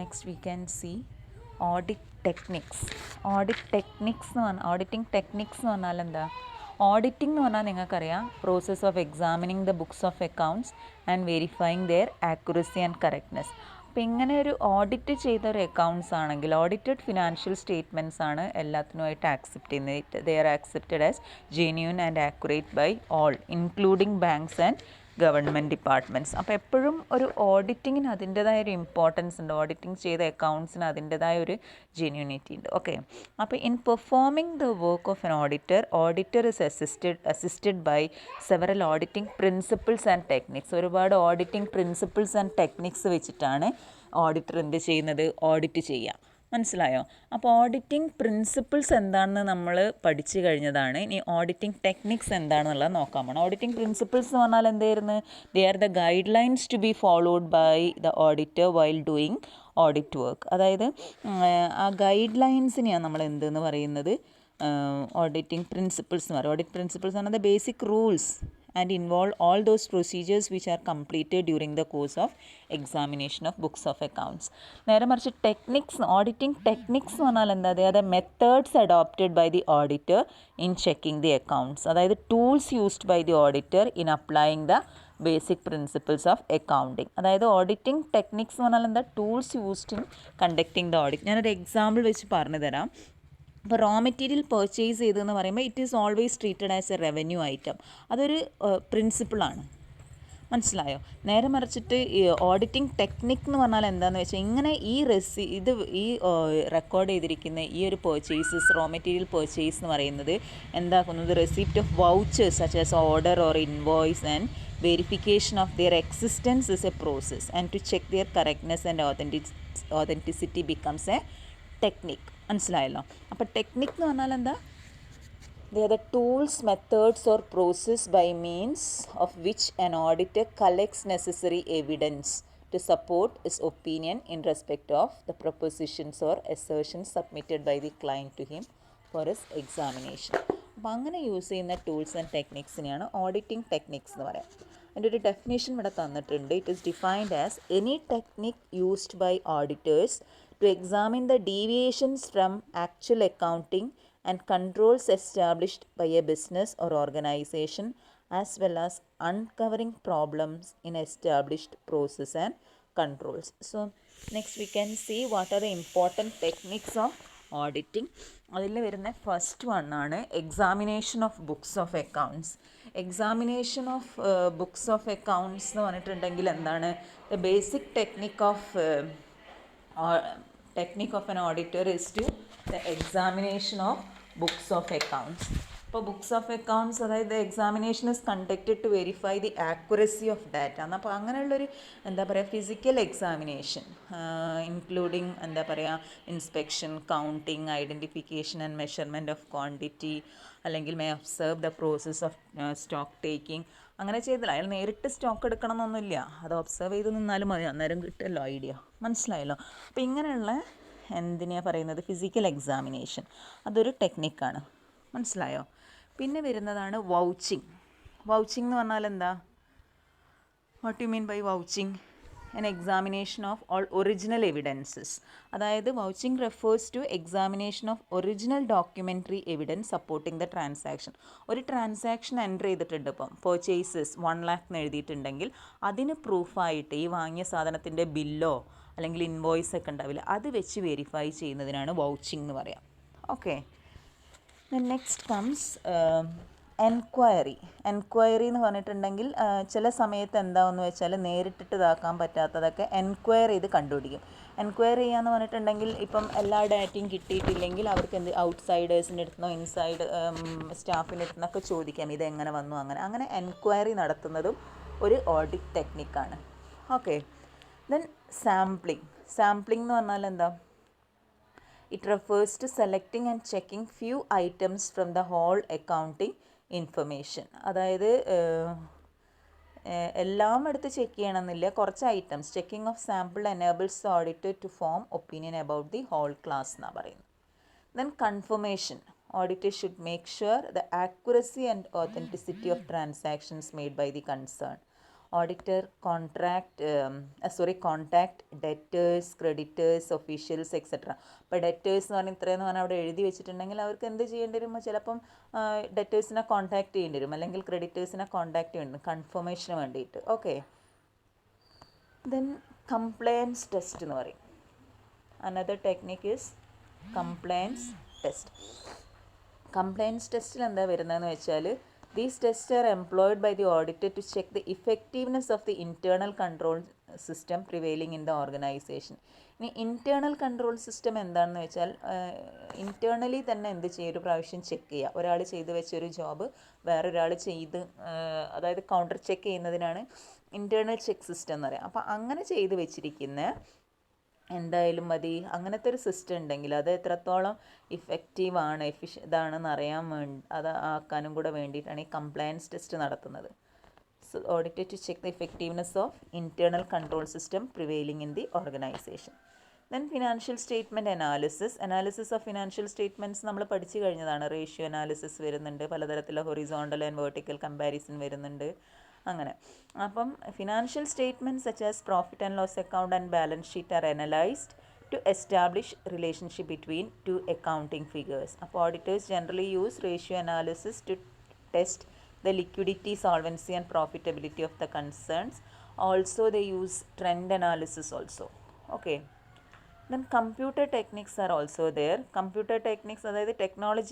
Next we can see audit techniques. Auditing techniques എന്ന് പറഞ്ഞാൽ എന്താ? ഓഡിറ്റിംഗ് എന്ന് പറഞ്ഞാൽ നിങ്ങൾക്കറിയാം, process of examining the books of accounts and verifying their accuracy and correctness. അപ്പോൾ ഇങ്ങനെ ഒരു ഓഡിറ്റ് ചെയ്ത ഒരു അക്കൗണ്ട്സ് ആണെങ്കിൽ ഓഡിറ്റഡ് ഫിനാൻഷ്യൽ സ്റ്റേറ്റ്മെൻറ്റ്സ് ആണ് എല്ലാത്തിനുമായിട്ട് ആക്സെപ്റ്റ് ചെയ്യുന്നത്. They are accepted as genuine and accurate by all including banks and government departments. അപ്പോൾ എപ്പോഴും ഒരു ഓഡിറ്റിങ്ങിന് അതിൻ്റെതായ ഒരു ഇമ്പോർട്ടൻസ് ഉണ്ട്. ഓഡിറ്റിംഗ് ചെയ്ത അക്കൗണ്ട്സിന് അതിൻ്റെതായ ഒരു ജെന്യൂനിറ്റി ഉണ്ട്. ഓക്കെ, അപ്പോൾ in performing the work of an auditor is assisted by several auditing principles and techniques. ഒരുപാട് ഓഡിറ്റിംഗ് പ്രിൻസിപ്പിൾസ് ആൻഡ് ടെക്നിക്സ് വെച്ചിട്ടാണ് ഓഡിറ്റർ എന്ത് ചെയ്യുന്നത്? ഓഡിറ്റ് ചെയ്യുക. മനസ്സിലായോ? അപ്പോൾ ഓഡിറ്റിംഗ് പ്രിൻസിപ്പിൾസ് എന്താണെന്ന് നമ്മൾ പഠിച്ചു കഴിഞ്ഞതാണ്. ഇനി ഓഡിറ്റിംഗ് ടെക്നിക്സ് എന്താണെന്നുള്ളത് നോക്കാൻ പോകണം. ഓഡിറ്റിംഗ് പ്രിൻസിപ്പിൾസ് എന്ന് പറഞ്ഞാൽ എന്തായിരുന്നു? They are the guidelines to be followed by the auditor while doing audit work. അതായത് ആ ഗൈഡ് ലൈൻസിനെയാണ് നമ്മൾ എന്തെന്ന് പറയുന്നത്? ഓഡിറ്റിംഗ് പ്രിൻസിപ്പിൾസ് എന്ന് പറയും. ഓഡിറ്റ് പ്രിൻസിപ്പിൾസ് ആണ് the basic rules and involve all those procedures which are completed during the course of examination of books of accounts. നേരെ മറിച്ച് ടെക്നിക്സ്, ഓഡിറ്റിംഗ് ടെക്നിക്സ് എന്ന് പറഞ്ഞാൽ എന്താ? They are the methods adopted by the auditor in checking the accounts. അതായത് tools used by the auditor in applying the basic principles of accounting. അതായത് auditing techniques എന്ന് പറഞ്ഞാൽ എന്താ? Tools used in conducting the audit. ഞാനൊരു example വെച്ച് പറഞ്ഞു തരാം. ഇപ്പോൾ റോ മെറ്റീരിയൽ പർച്ചേസ് ചെയ്തതെന്ന് പറയുമ്പോൾ it is always treated as a revenue item. അതൊരു പ്രിൻസിപ്പിളാണ്. മനസ്സിലായോ? നേരെ മറിച്ചിട്ട് ഈ ഓഡിറ്റിംഗ് ടെക്നിക് എന്ന് പറഞ്ഞാൽ എന്താണെന്ന് വെച്ചാൽ, ഇങ്ങനെ ഈ റെക്കോർഡ് ചെയ്തിരിക്കുന്ന ഈ ഒരു പർച്ചേസസ്, റോ മെറ്റീരിയൽ പർച്ചേസ് എന്ന് പറയുന്നത് എന്താക്കുന്നത്? Receipt of vouchers such as order or invoice and verification of their existence is a process and to check their correctness and authenticity becomes a technique. മനസ്സിലായല്ലോ? അപ്പോൾ technique എന്ന് പറഞ്ഞാൽ എന്താ? They are the tools, methods or process by means of which an auditor collects necessary evidence to support his opinion in respect of the propositions or assertions submitted by the client to him for his examination. അപ്പോൾ അങ്ങനെ use ചെയ്യുന്ന tools and ടെക്നിക്സിനെയാണ് auditing techniques എന്ന് പറയാം. അതിൻ്റെ ഒരു definition ഇവിടെ തന്നിട്ടുണ്ട്. It is defined as any technique used by auditors to examine the deviations from actual accounting and controls established by a business or organization, as well as uncovering problems in established process and controls. So next we can see what are the important techniques of auditing. അതിൽ വരുന്ന first one ആണ് examination of books of accounts. Examination of books of accounts എന്ന് പറഞ്ഞിട്ടുണ്ടെങ്കിൽ എന്താണ്? The basic technique of an auditor is to the examination of books of accounts. ഇപ്പോൾ books of accounts, അതായത് examination is conducted to verify the accuracy of data. അപ്പോൾ അങ്ങനെയുള്ളൊരു എന്താ പറയുക physical examination including എന്താ പറയുക inspection, counting, identification and measurement of quantity, അല്ലെങ്കിൽ may observe the process of stock taking. അങ്ങനെ ചെയ്തില്ല, അയാൾ നേരിട്ട് സ്റ്റോക്ക് എടുക്കണം എന്നൊന്നുമില്ല, അത് ഒബ്സർവ് ചെയ്ത് നിന്നാലും മതി, അന്നേരം കിട്ടുമല്ലോ ഐഡിയ. മനസ്സിലായല്ലോ? അപ്പോൾ ഇങ്ങനെയുള്ള എന്തിനാണ് പറയുന്നത്? Physical examination. അതൊരു ടെക്നിക്കാണ്. മനസ്സിലായോ? പിന്നെ വരുന്നതാണ് വൗച്ചിങ്. വൗച്ചിങ് എന്ന് പറഞ്ഞാൽ എന്താ? What you mean by vouching? an examination of all original evidences. അതായത് vouching refers to examination of original documentary evidence supporting the transaction. ഒരു ട്രാൻസാക്ഷൻ എൻ്റർ ചെയ്തിട്ടുണ്ട്, ഇപ്പം പർച്ചേസസ് 1 lakh എന്ന് എഴുതിയിട്ടുണ്ടെങ്കിൽ അതിന് പ്രൂഫായിട്ട് ഈ വാങ്ങിയ സാധനത്തിൻ്റെ ബില്ലോ അല്ലെങ്കിൽ ഇൻവോയ്സ് ഒക്കെ ഉണ്ടാവില്ല, അത് വെച്ച് വെരിഫൈ ചെയ്യുന്നതിനാണ് വൗച്ചിങ് എന്ന് പറയാം. Okay, next comes enquiry. Enquiry എന്ന് പറഞ്ഞിട്ടുണ്ടെങ്കിൽ ചില സമയത്ത് എന്താണെന്ന് വെച്ചാൽ നേരിട്ടിട്ട് ഇതാക്കാൻ പറ്റാത്തതൊക്കെ എൻക്വയർ ചെയ്ത് കണ്ടുപിടിക്കും. എൻക്വയറി ചെയ്യാന്ന് പറഞ്ഞിട്ടുണ്ടെങ്കിൽ ഇപ്പം എല്ലാ ഡാറ്റയും കിട്ടിയിട്ടില്ലെങ്കിൽ അവർക്ക് ഔട്ട്സൈഡേഴ്സിൻ്റെ അടുത്തുനിന്നോ ഇൻസൈഡ് സ്റ്റാഫിൻ്റെ അടുത്തുനിന്നൊക്കെ ചോദിക്കാം ഇതെങ്ങനെ വന്നു, അങ്ങനെ എൻക്വയറി നടത്തുന്നതും ഒരു ഓഡിറ്റ് ടെക്നിക്കാണ്. Okay, then sampling. സാമ്പിളിംഗ് എന്ന് പറഞ്ഞാൽ എന്താ? It refers to selecting and checking few items from the whole accounting information. അതായത് എല്ലാം എടുത്ത് ചെക്ക് ചെയ്യണമെന്നില്ല, കുറച്ച് items. Checking of sample enables the auditor to form opinion about the whole class എന്നാണ് പറയുന്നത്. Then confirmation. Auditor should make sure the accuracy and authenticity of transactions made by the concern. Auditor contact debtors, creditors, officials etcetera. അപ്പോൾ debtors എന്ന് പറഞ്ഞാൽ ഇത്രയെന്ന് പറഞ്ഞാൽ അവിടെ എഴുതി വെച്ചിട്ടുണ്ടെങ്കിൽ അവർക്ക് എന്ത് ചെയ്യേണ്ടി വരും? ചിലപ്പം ഡെറ്റേഴ്സിനെ കോൺടാക്ട് ചെയ്യേണ്ടി വരും, അല്ലെങ്കിൽ ക്രെഡിറ്റേഴ്സിനെ കോൺടാക്ട് ചെയ്യേണ്ടി വരും കൺഫർമേഷന് വേണ്ടിയിട്ട്. ഓക്കെ. ദെൻ കംപ്ലയൻസ് ടെസ്റ്റ് എന്ന് പറയും. Another technique is compliance test. Compliance ടെസ്റ്റിൽ എന്താ വരുന്നതെന്ന് വെച്ചാൽ, these test are employed by the auditor to check the effectiveness of the internal control system prevailing in the organisation. ഇനി ഇൻറ്റേർണൽ കൺട്രോൾ സിസ്റ്റം എന്താണെന്ന് വെച്ചാൽ, internally തന്നെ എന്ത് ചെയ്യും? ഒരു പ്രാവശ്യം ചെക്ക് ചെയ്യുക. ഒരാൾ ചെയ്ത് വെച്ചൊരു ജോബ് വേറൊരാൾ ചെയ്ത്, അതായത് കൗണ്ടർ ചെക്ക് ചെയ്യുന്നതിനാണ് ഇൻറ്റേർണൽ ചെക്ക് സിസ്റ്റം എന്ന് പറയുക. അപ്പോൾ അങ്ങനെ ചെയ്ത് വെച്ചിരിക്കുന്ന എന്തായാലും മതി, അങ്ങനത്തെ ഒരു സിസ്റ്റം ഉണ്ടെങ്കിൽ അത് എത്രത്തോളം ഇഫക്റ്റീവാണ്, ഇതാണെന്ന് അറിയാൻ അത് ആക്കാനും കൂടെ വേണ്ടിയിട്ടാണ് ഈ കംപ്ലയൻസ് ടെസ്റ്റ് നടത്തുന്നത്. So audited to check the effectiveness of internal control system prevailing in the organisation. Then financial statement analysis of financial statements നമ്മൾ പഠിച്ചു കഴിഞ്ഞതാണ്. റേഷ്യോ അനാലിസിസ് വരുന്നുണ്ട്, പലതരത്തിലുള്ള ഹൊറിസോണ്ടൽ ആൻഡ് വെർട്ടിക്കൽ കമ്പാരിസൺ വരുന്നുണ്ട്, അങ്ങനെ. അപ്പം financial statements such as profit and loss account and balance sheet are analysed to establish relationship between two accounting figures. അപ്പോൾ auditors generally use ratio analysis to test the liquidity, solvency and profitability of the concerns. Also they use trend analysis also. Okay. Then computer techniques are also there. Computer techniques, അതായത് technology